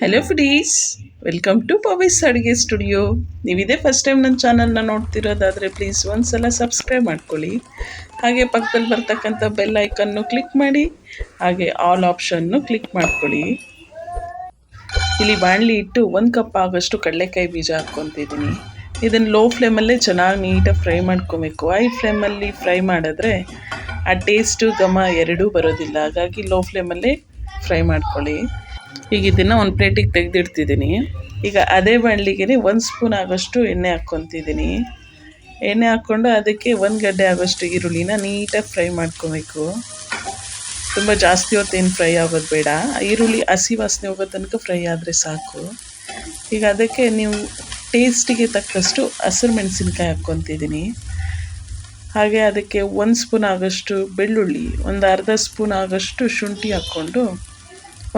Hello foodies, welcome to ಪವೈಸ್ ಅಡುಗೆ studio. ನೀವಿದೇ first time ನನ್ನ ಚಾನಲ್ನ ನೋಡ್ತಿರೋದಾದರೆ ಪ್ಲೀಸ್ ಒಂದ್ಸಲ ಸಬ್ಸ್ಕ್ರೈಬ್ ಮಾಡ್ಕೊಳ್ಳಿ. ಹಾಗೆ ಪಕ್ಕದಲ್ಲಿ ಬರ್ತಕ್ಕಂಥ ಬೆಲ್ ಐಕನ್ನು ಕ್ಲಿಕ್ ಮಾಡಿ, ಹಾಗೆ ಆಲ್ ಆಪ್ಷನ್ನು ಕ್ಲಿಕ್ ಮಾಡ್ಕೊಳ್ಳಿ. ಇಲ್ಲಿ ಬಾಣಲಿ ಇಟ್ಟು 1 ಕಪ್ ಆಗೋಷ್ಟು ಕಡಲೆಕಾಯಿ ಬೀಜ ಹಾಕ್ಕೊತಿದ್ದೀನಿ. ಇದನ್ನು ಲೋ ಫ್ಲೇಮಲ್ಲೇ ಚೆನ್ನಾಗಿ ನೀಟಾಗಿ ಫ್ರೈ ಮಾಡ್ಕೊಬೇಕು. ಹೈ ಫ್ಲೇಮಲ್ಲಿ ಫ್ರೈ ಮಾಡಿದ್ರೆ ಆ ಟೇಸ್ಟು ಘಮ ಎರಡೂ ಬರೋದಿಲ್ಲ. ಹಾಗಾಗಿ ಲೋ ಫ್ಲೇಮಲ್ಲೇ ಫ್ರೈ ಮಾಡ್ಕೊಳ್ಳಿ. ಈಗ ಇದನ್ನು ಒಂದು ಪ್ಲೇಟಿಗೆ ತೆಗೆದಿಡ್ತಿದ್ದೀನಿ. ಈಗ ಅದೇ ಬಾಣಲಿಗೆ 1 ಸ್ಪೂನ್ ಆಗೋಷ್ಟು ಎಣ್ಣೆ ಹಾಕ್ಕೊತಿದ್ದೀನಿ. ಎಣ್ಣೆ ಹಾಕ್ಕೊಂಡು ಅದಕ್ಕೆ 1 ಗಡ್ಡೆ ಆಗೋಷ್ಟು ಈರುಳ್ಳಿನ ನೀಟಾಗಿ ಫ್ರೈ ಮಾಡ್ಕೊಬೇಕು. ತುಂಬ ಜಾಸ್ತಿ ಹೊತ್ತೇನು ಫ್ರೈ ಆಗೋದು ಬೇಡ. ಈರುಳ್ಳಿ ಹಸಿ ವಾಸನೆ ಹೋಗೋ ತನಕ ಫ್ರೈ ಆದರೆ ಸಾಕು. ಈಗ ಅದಕ್ಕೆ ನೀವು ಟೇಸ್ಟಿಗೆ ತಕ್ಕಷ್ಟು ಹಸಿರು ಮೆಣಸಿನ್ಕಾಯಿ ಹಾಕ್ಕೊತಿದ್ದೀನಿ. ಹಾಗೆ ಅದಕ್ಕೆ 1 ಸ್ಪೂನ್ ಆಗೋಷ್ಟು ಬೆಳ್ಳುಳ್ಳಿ, ಒಂದು ಅರ್ಧ ಸ್ಪೂನ್ ಆಗೋಷ್ಟು ಶುಂಠಿ ಹಾಕ್ಕೊಂಡು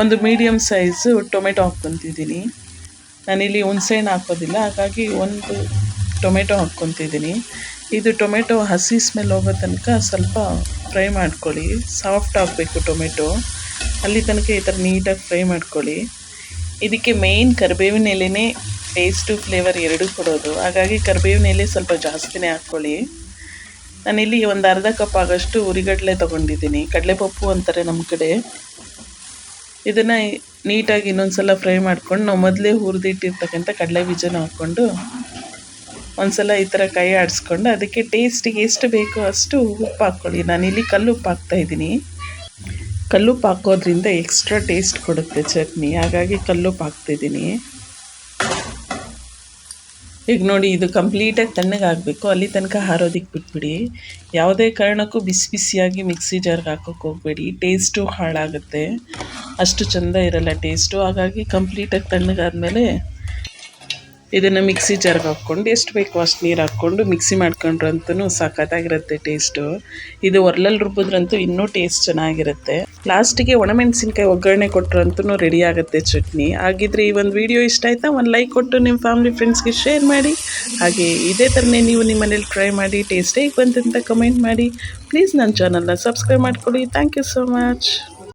ಒಂದು ಮೀಡಿಯಮ್ ಸೈಜು ಟೊಮೆಟೊ ಹಾಕ್ಕೊತಿದ್ದೀನಿ. ನಾನಿಲ್ಲಿ ಹುಣಸೆಹಣ್ಣು ಹಾಕೋದಿಲ್ಲ, ಹಾಗಾಗಿ ಒಂದು ಟೊಮೆಟೊ ಹಾಕ್ಕೊತಿದ್ದೀನಿ. ಇದು ಟೊಮೆಟೊ ಹಸಿ ಸ್ಮೆಲ್ ಹೋಗೋ ತನಕ ಸ್ವಲ್ಪ ಫ್ರೈ ಮಾಡ್ಕೊಳ್ಳಿ. ಸಾಫ್ಟ್ ಆಗಬೇಕು ಟೊಮೆಟೊ, ಅಲ್ಲಿ ತನಕ ಈ ಥರ ನೀಟಾಗಿ ಫ್ರೈ ಮಾಡ್ಕೊಳ್ಳಿ. ಇದಕ್ಕೆ ಮೇಯ್ನ್ ಕರಿಬೇವಿನ ಎಲೆನೇ ಟೇಸ್ಟು ಫ್ಲೇವರ್ ಎರಡೂ ಕೊಡೋದು. ಹಾಗಾಗಿ ಕರಿಬೇವಿನ ಎಲೆ ಸ್ವಲ್ಪ ಜಾಸ್ತಿನೇ ಹಾಕ್ಕೊಳ್ಳಿ. ನಾನಿಲ್ಲಿ ಒಂದು ಅರ್ಧ ಕಪ್ ಆಗೋಷ್ಟು ಹುರಿಗಡಲೆ ತೊಗೊಂಡಿದ್ದೀನಿ. ಕಡಲೆಪಪ್ಪು ಅಂತಾರೆ ನಮ್ಮ ಕಡೆ. ಇದನ್ನು ನೀಟಾಗಿ ಇನ್ನೊಂದು ಸಲ ಫ್ರೈ ಮಾಡ್ಕೊಂಡು ನಾವು ಮೊದಲೇ ಹುರಿದಿಟ್ಟಿರ್ತಕ್ಕಂಥ ಕಡಲೆ ಬೀಜನ ಹಾಕ್ಕೊಂಡು ಒಂದು ಸಲ ಈ ಥರ ಕೈ ಆಡಿಸ್ಕೊಂಡು ಅದಕ್ಕೆ ಟೇಸ್ಟಿಗೆ ಎಷ್ಟು ಬೇಕೋ ಅಷ್ಟು ಉಪ್ಪು ಹಾಕ್ಕೊಳ್ಳಿ. ನಾನಿಲ್ಲಿ ಕಲ್ಲುಪ್ಪು ಹಾಕ್ತಾಯಿದ್ದೀನಿ. ಕಲ್ಲುಪ್ಪು ಹಾಕೋದ್ರಿಂದ ಎಕ್ಸ್ಟ್ರಾ ಟೇಸ್ಟ್ ಕೊಡುತ್ತೆ ಚಟ್ನಿ, ಹಾಗಾಗಿ ಕಲ್ಲುಪ್ಪು ಹಾಕ್ತಿದ್ದೀನಿ. ಈಗ ನೋಡಿ, ಇದು ಕಂಪ್ಲೀಟಾಗಿ ತಣ್ಣಗಾಗಬೇಕು. ಅಲ್ಲಿ ತನಕ ಹಾರೋದಕ್ಕೆ ಬಿಟ್ಬಿಡಿ. ಯಾವುದೇ ಕಾರಣಕ್ಕೂ ಬಿಸಿ ಬಿಸಿಯಾಗಿ ಮಿಕ್ಸಿ ಜಾರ್ಗೆ ಹಾಕೋಕ್ಕೆ ಹೋಗಬೇಡಿ. ಟೇಸ್ಟು ಹಾಳಾಗುತ್ತೆ, ಅಷ್ಟು ಚೆಂದ ಇರಲ್ಲ ಟೇಸ್ಟು. ಹಾಗಾಗಿ ಕಂಪ್ಲೀಟಾಗಿ ತಣ್ಣಗಾದ್ಮೇಲೆ ಇದನ್ನು ಮಿಕ್ಸಿ ಜಾರ್ಗೆ ಹಾಕ್ಕೊಂಡು ಎಷ್ಟು ಬೇಕೋ ಅಷ್ಟು ನೀರು ಹಾಕ್ಕೊಂಡು ಮಿಕ್ಸಿ ಮಾಡ್ಕೊಂಡ್ರಂತೂ ಸಖತ್ತಾಗಿರುತ್ತೆ ಟೇಸ್ಟು. ಇದು ಒರ್ಲಲ್ಲಿ ರುಬ್ಬಿದ್ರಂತೂ ಇನ್ನೂ ಟೇಸ್ಟ್ ಚೆನ್ನಾಗಿರುತ್ತೆ. ಲಾಸ್ಟಿಗೆ ಒಣಮೆಣಸಿನ್ಕಾಯಿ ಒಗ್ಗರಣೆ ಕೊಟ್ಟರಂತೂ ರೆಡಿ ಆಗುತ್ತೆ ಚಟ್ನಿ. ಹಾಗಿದ್ರೆ ಈ ಒಂದು ವಿಡಿಯೋ ಇಷ್ಟ ಆಯಿತಾ, ಒಂದು ಲೈಕ್ ಕೊಟ್ಟು ನಿಮ್ಮ ಫ್ಯಾಮಿಲಿ ಫ್ರೆಂಡ್ಸ್ಗೆ ಶೇರ್ ಮಾಡಿ. ಹಾಗೆ ಇದೇ ಥರನೇ ನೀವು ನಿಮ್ಮ ಮನೇಲಿ ಟ್ರೈ ಮಾಡಿ ಟೇಸ್ಟ್ ಹೇಗೆ ಬಂತಂತ ಕಮೆಂಟ್ ಮಾಡಿ. ಪ್ಲೀಸ್ ನನ್ನ ಚಾನಲ್ನ ಸಬ್ಸ್ಕ್ರೈಬ್ ಮಾಡ್ಕೊಳ್ಳಿ. Thank you so much.